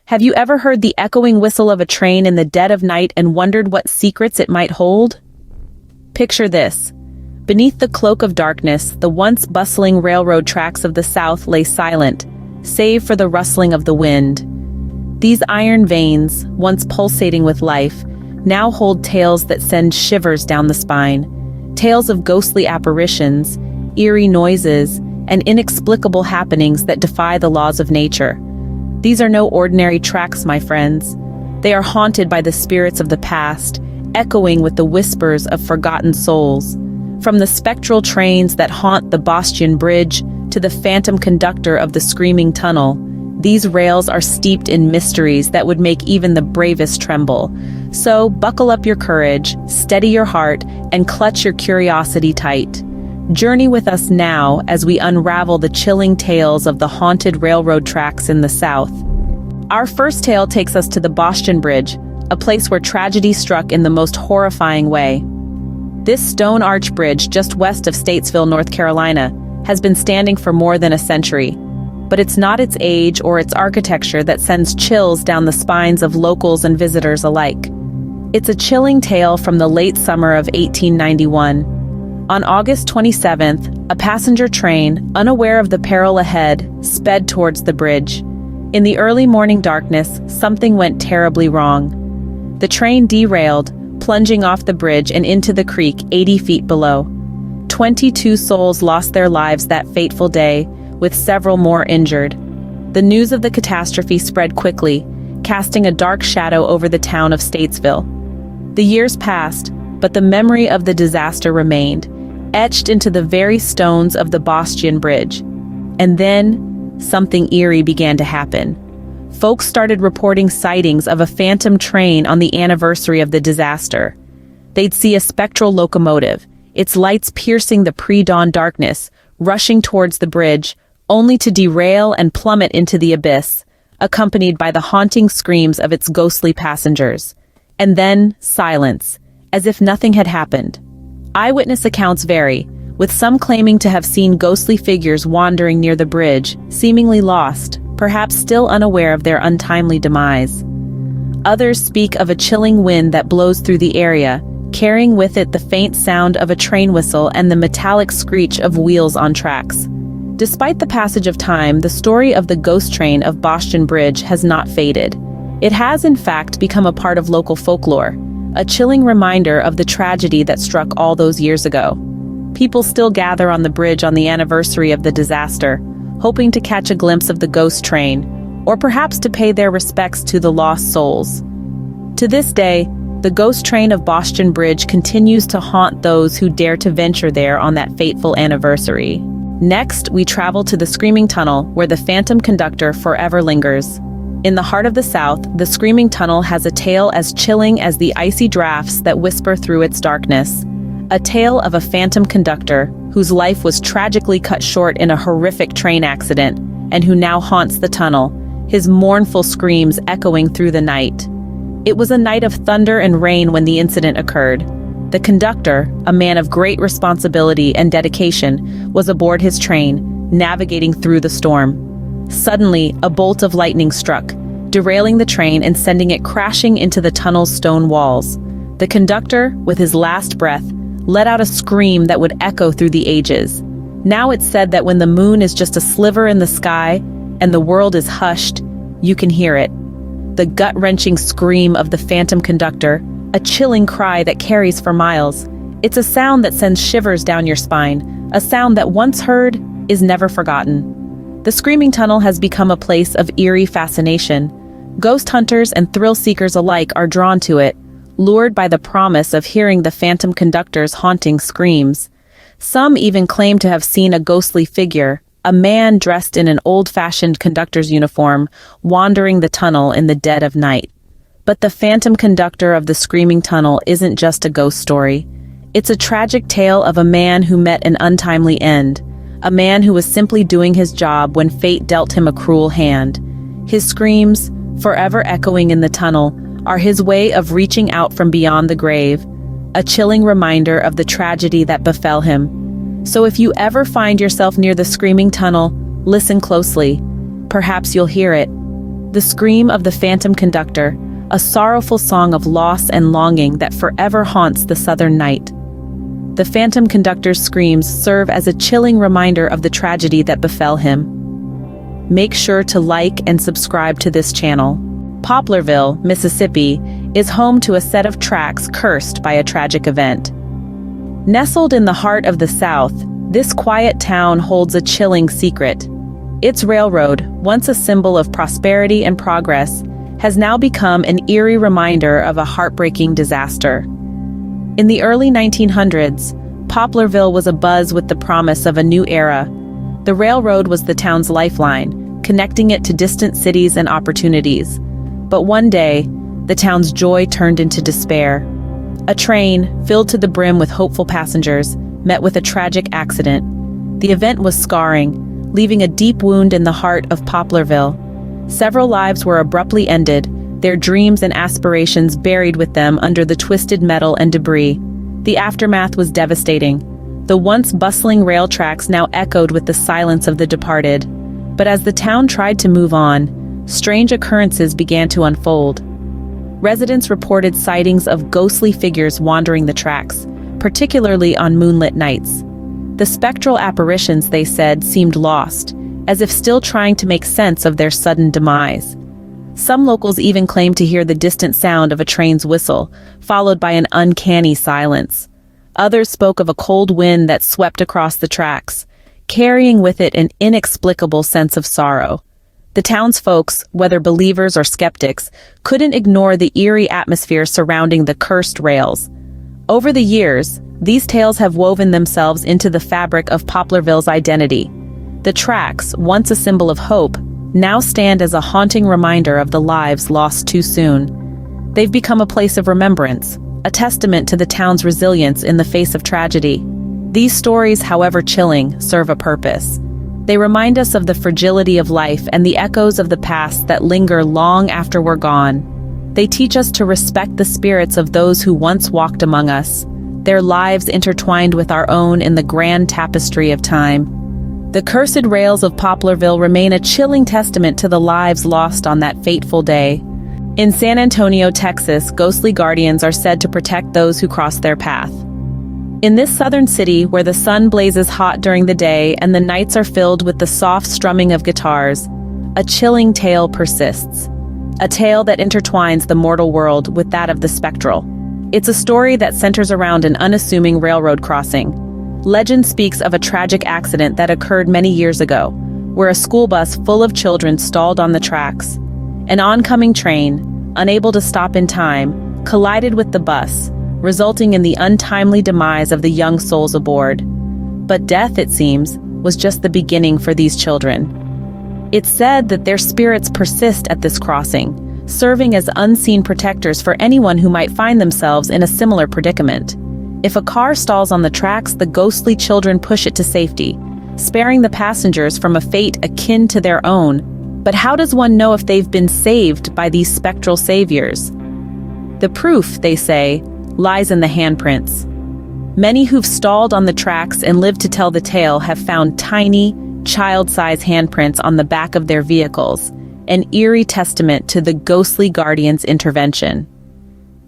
Have you ever heard the echoing whistle of a train in the dead of night and wondered what secrets it might hold? Picture this. Beneath the cloak of darkness, the once bustling railroad tracks of the South lay silent, save for the rustling of the wind. These iron veins, once pulsating with life, now hold tales that send shivers down the spine. Tales of ghostly apparitions, eerie noises, and inexplicable happenings that defy the laws of nature. These are no ordinary tracks, my friends. They are haunted by the spirits of the past, echoing with the whispers of forgotten souls. From the spectral trains that haunt the Bastion Bridge to the phantom conductor of the Screaming Tunnel, these rails are steeped in mysteries that would make even the bravest tremble. So buckle up your courage, steady your heart, and clutch your curiosity tight. Journey with us now as we unravel the chilling tales of the haunted railroad tracks in the South. Our first tale takes us to the Bastion Bridge, a place where tragedy struck in the most horrifying way. This stone arch bridge just west of Statesville, North Carolina, has been standing for more than a century. But it's not its age or its architecture that sends chills down the spines of locals and visitors alike. It's a chilling tale from the late summer of 1891. On August 27th, a passenger train, unaware of the peril ahead, sped towards the bridge. In the early morning darkness, something went terribly wrong. The train derailed, plunging off the bridge and into the creek 80 feet below. 22 souls lost their lives that fateful day, with several more injured. The news of the catastrophe spread quickly, casting a dark shadow over the town of Statesville. The years passed, but the memory of the disaster remained, etched into the very stones of the Bastion Bridge. And then, something eerie began to happen. Folks started reporting sightings of a phantom train on the anniversary of the disaster. They'd see a spectral locomotive, its lights piercing the pre-dawn darkness, rushing towards the bridge, only to derail and plummet into the abyss, accompanied by the haunting screams of its ghostly passengers. And then, silence, as if nothing had happened. Eyewitness accounts vary, with some claiming to have seen ghostly figures wandering near the bridge, seemingly lost, perhaps still unaware of their untimely demise. Others speak of a chilling wind that blows through the area, carrying with it the faint sound of a train whistle and the metallic screech of wheels on tracks. Despite the passage of time, the story of the ghost train of Bastion Bridge has not faded. It has, in fact, become a part of local folklore, a chilling reminder of the tragedy that struck all those years ago. People still gather on the bridge on the anniversary of the disaster, hoping to catch a glimpse of the ghost train, or perhaps to pay their respects to the lost souls. To this day, the ghost train of Bastion Bridge continues to haunt those who dare to venture there on that fateful anniversary. Next, we travel to the Screaming Tunnel, where the phantom conductor forever lingers. In the heart of the South, the Screaming Tunnel has a tale as chilling as the icy drafts that whisper through its darkness. A tale of a phantom conductor whose life was tragically cut short in a horrific train accident and who now haunts the tunnel, his mournful screams echoing through the night. It was a night of thunder and rain when the incident occurred. The conductor, a man of great responsibility and dedication, was aboard his train, navigating through the storm. Suddenly, a bolt of lightning struck, derailing the train and sending it crashing into the tunnel's stone walls. The conductor, with his last breath, let out a scream that would echo through the ages. Now it's said that when the moon is just a sliver in the sky and the world is hushed, you can hear it. The gut-wrenching scream of the phantom conductor, a chilling cry that carries for miles. It's a sound that sends shivers down your spine, a sound that once heard is never forgotten. The Screaming Tunnel has become a place of eerie fascination. Ghost hunters and thrill seekers alike are drawn to it, lured by the promise of hearing the phantom conductor's haunting screams. Some even claim to have seen a ghostly figure, a man dressed in an old-fashioned conductor's uniform, wandering the tunnel in the dead of night. But the phantom conductor of the Screaming Tunnel isn't just a ghost story. It's a tragic tale of a man who met an untimely end, a man who was simply doing his job when fate dealt him a cruel hand. His screams, forever echoing in the tunnel, are his way of reaching out from beyond the grave, a chilling reminder of the tragedy that befell him. So if you ever find yourself near the Screaming Tunnel, listen closely. Perhaps you'll hear it. The scream of the phantom conductor, a sorrowful song of loss and longing that forever haunts the southern night. The phantom conductor's screams serve as a chilling reminder of the tragedy that befell him. Make sure to like and subscribe to this channel. Poplarville, Mississippi, is home to a set of tracks cursed by a tragic event. Nestled in the heart of the South, this quiet town holds a chilling secret. Its railroad, once a symbol of prosperity and progress, has now become an eerie reminder of a heartbreaking disaster. In the early 1900s, Poplarville was abuzz with the promise of a new era. The railroad was the town's lifeline, connecting it to distant cities and opportunities. But one day, the town's joy turned into despair. A train, filled to the brim with hopeful passengers, met with a tragic accident. The event was scarring, leaving a deep wound in the heart of Poplarville. Several lives were abruptly ended, their dreams and aspirations buried with them under the twisted metal and debris. The aftermath was devastating. The once bustling rail tracks now echoed with the silence of the departed. But as the town tried to move on, strange occurrences began to unfold. Residents reported sightings of ghostly figures wandering the tracks, particularly on moonlit nights. The spectral apparitions, they said, seemed lost, as if still trying to make sense of their sudden demise. Some locals even claimed to hear the distant sound of a train's whistle, followed by an uncanny silence. Others spoke of a cold wind that swept across the tracks, carrying with it an inexplicable sense of sorrow. The townsfolk, whether believers or skeptics, couldn't ignore the eerie atmosphere surrounding the cursed rails. Over the years, these tales have woven themselves into the fabric of Poplarville's identity. The tracks, once a symbol of hope, now stand as a haunting reminder of the lives lost too soon. They've become a place of remembrance, a testament to the town's resilience in the face of tragedy. These stories, however chilling, serve a purpose. They remind us of the fragility of life and the echoes of the past that linger long after we're gone. They teach us to respect the spirits of those who once walked among us, their lives intertwined with our own in the grand tapestry of time. The cursed rails of Poplarville remain a chilling testament to the lives lost on that fateful day. In San Antonio, Texas, ghostly guardians are said to protect those who cross their path. In this southern city, where the sun blazes hot during the day and the nights are filled with the soft strumming of guitars, a chilling tale persists. A tale that intertwines the mortal world with that of the spectral. It's a story that centers around an unassuming railroad crossing. Legend speaks of a tragic accident that occurred many years ago, where a school bus full of children stalled on the tracks. An oncoming train, unable to stop in time, collided with the bus, resulting in the untimely demise of the young souls aboard. But death, it seems, was just the beginning for these children. It's said that their spirits persist at this crossing, serving as unseen protectors for anyone who might find themselves in a similar predicament. If a car stalls on the tracks, the ghostly children push it to safety, sparing the passengers from a fate akin to their own. But how does one know if they've been saved by these spectral saviors? The proof, they say, lies in the handprints. Many who've stalled on the tracks and lived to tell the tale have found tiny, child-sized handprints on the back of their vehicles, an eerie testament to the ghostly guardian's intervention.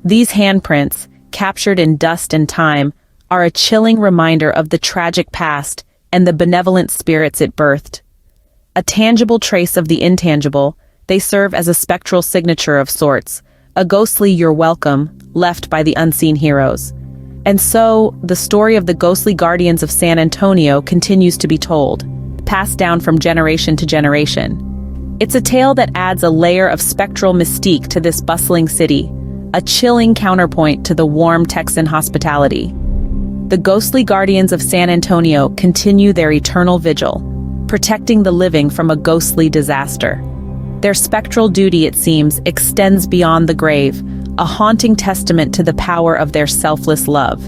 These handprints, captured in dust and time, are a chilling reminder of the tragic past and the benevolent spirits it birthed. A tangible trace of the intangible, they serve as a spectral signature of sorts, a ghostly "you're welcome" left by the unseen heroes. And so, the story of the ghostly guardians of San Antonio continues to be told, passed down from generation to generation. It's a tale that adds a layer of spectral mystique to this bustling city, a chilling counterpoint to the warm Texan hospitality. The ghostly guardians of San Antonio continue their eternal vigil, protecting the living from a ghostly disaster. Their spectral duty, it seems, extends beyond the grave, a haunting testament to the power of their selfless love.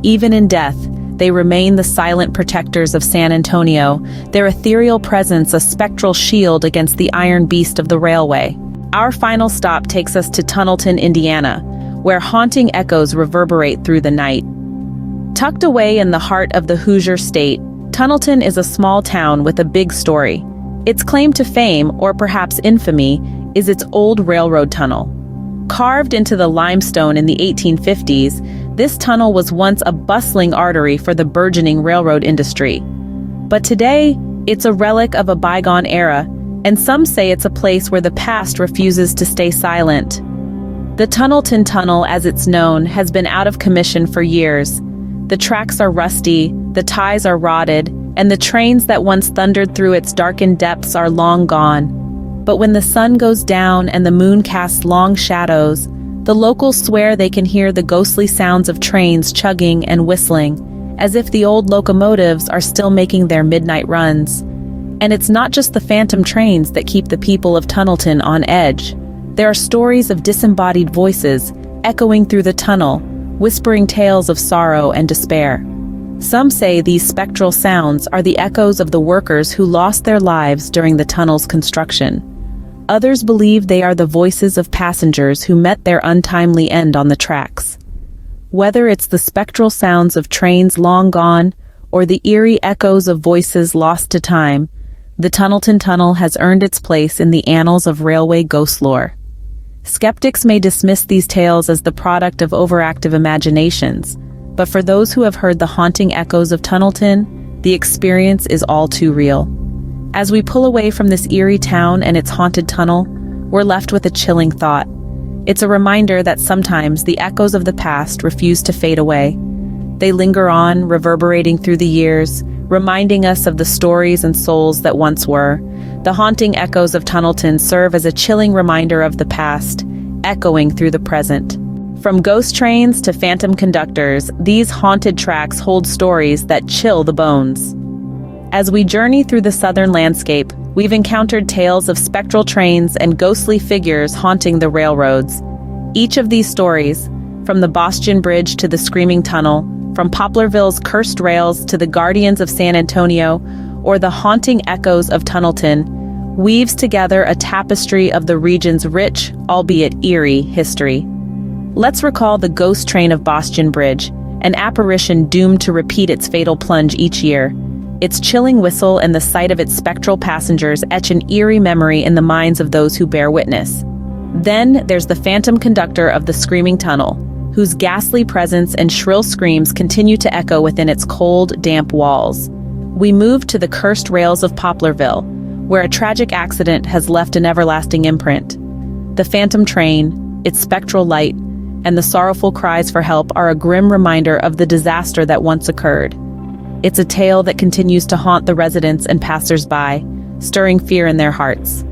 Even in death, they remain the silent protectors of San Antonio, their ethereal presence a spectral shield against the iron beast of the railway. Our final stop takes us to Tunnelton, Indiana, where haunting echoes reverberate through the night. Tucked away in the heart of the Hoosier state, Tunnelton is a small town with a big story. Its claim to fame, or perhaps infamy, is its old railroad tunnel. Carved into the limestone in the 1850s, this tunnel was once a bustling artery for the burgeoning railroad industry. But today, it's a relic of a bygone era, and some say it's a place where the past refuses to stay silent. The Tunnelton Tunnel, as it's known, has been out of commission for years. The tracks are rusty, the ties are rotted, and the trains that once thundered through its darkened depths are long gone. But when the sun goes down and the moon casts long shadows, the locals swear they can hear the ghostly sounds of trains chugging and whistling, as if the old locomotives are still making their midnight runs. And it's not just the phantom trains that keep the people of Tunnelton on edge. There are stories of disembodied voices echoing through the tunnel, whispering tales of sorrow and despair. Some say these spectral sounds are the echoes of the workers who lost their lives during the tunnel's construction. Others believe they are the voices of passengers who met their untimely end on the tracks. Whether it's the spectral sounds of trains long gone or the eerie echoes of voices lost to time, the Tunnelton Tunnel has earned its place in the annals of railway ghost lore. Skeptics may dismiss these tales as the product of overactive imaginations, but for those who have heard the haunting echoes of Tunnelton, the experience is all too real. As we pull away from this eerie town and its haunted tunnel, we're left with a chilling thought. It's a reminder that sometimes the echoes of the past refuse to fade away. They linger on, reverberating through the years, reminding us of the stories and souls that once were. The haunting echoes of Tunnelton serve as a chilling reminder of the past, echoing through the present. From ghost trains to phantom conductors, these haunted tracks hold stories that chill the bones. As we journey through the southern landscape, we've encountered tales of spectral trains and ghostly figures haunting the railroads. Each of these stories, from the Boston Bridge to the Screaming Tunnel, from Poplarville's cursed rails to the Guardians of San Antonio, or the haunting echoes of Tunnelton, weaves together a tapestry of the region's rich, albeit eerie, history. Let's recall the ghost train of Boston Bridge, an apparition doomed to repeat its fatal plunge each year. Its chilling whistle and the sight of its spectral passengers etch an eerie memory in the minds of those who bear witness. Then there's the phantom conductor of the Screaming Tunnel, whose ghastly presence and shrill screams continue to echo within its cold, damp walls. We move to the cursed rails of Poplarville, where a tragic accident has left an everlasting imprint. The phantom train, its spectral light, and the sorrowful cries for help are a grim reminder of the disaster that once occurred. It's a tale that continues to haunt the residents and passers-by, stirring fear in their hearts.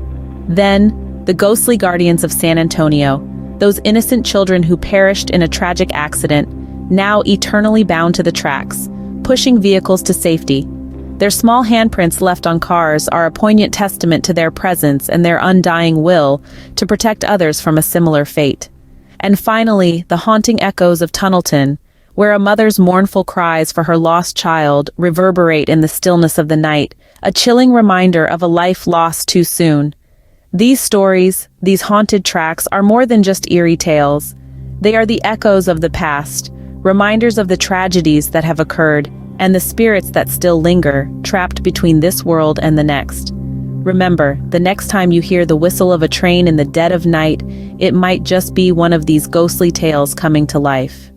Then, the ghostly Guardians of San Antonio, those innocent children who perished in a tragic accident, now eternally bound to the tracks, pushing vehicles to safety. Their small handprints left on cars are a poignant testament to their presence and their undying will to protect others from a similar fate. And finally, the haunting echoes of Tunnelton, where a mother's mournful cries for her lost child reverberate in the stillness of the night, a chilling reminder of a life lost too soon. These stories, these haunted tracks, are more than just eerie tales. They are the echoes of the past, reminders of the tragedies that have occurred, and the spirits that still linger, trapped between this world and the next. Remember, the next time you hear the whistle of a train in the dead of night, it might just be one of these ghostly tales coming to life.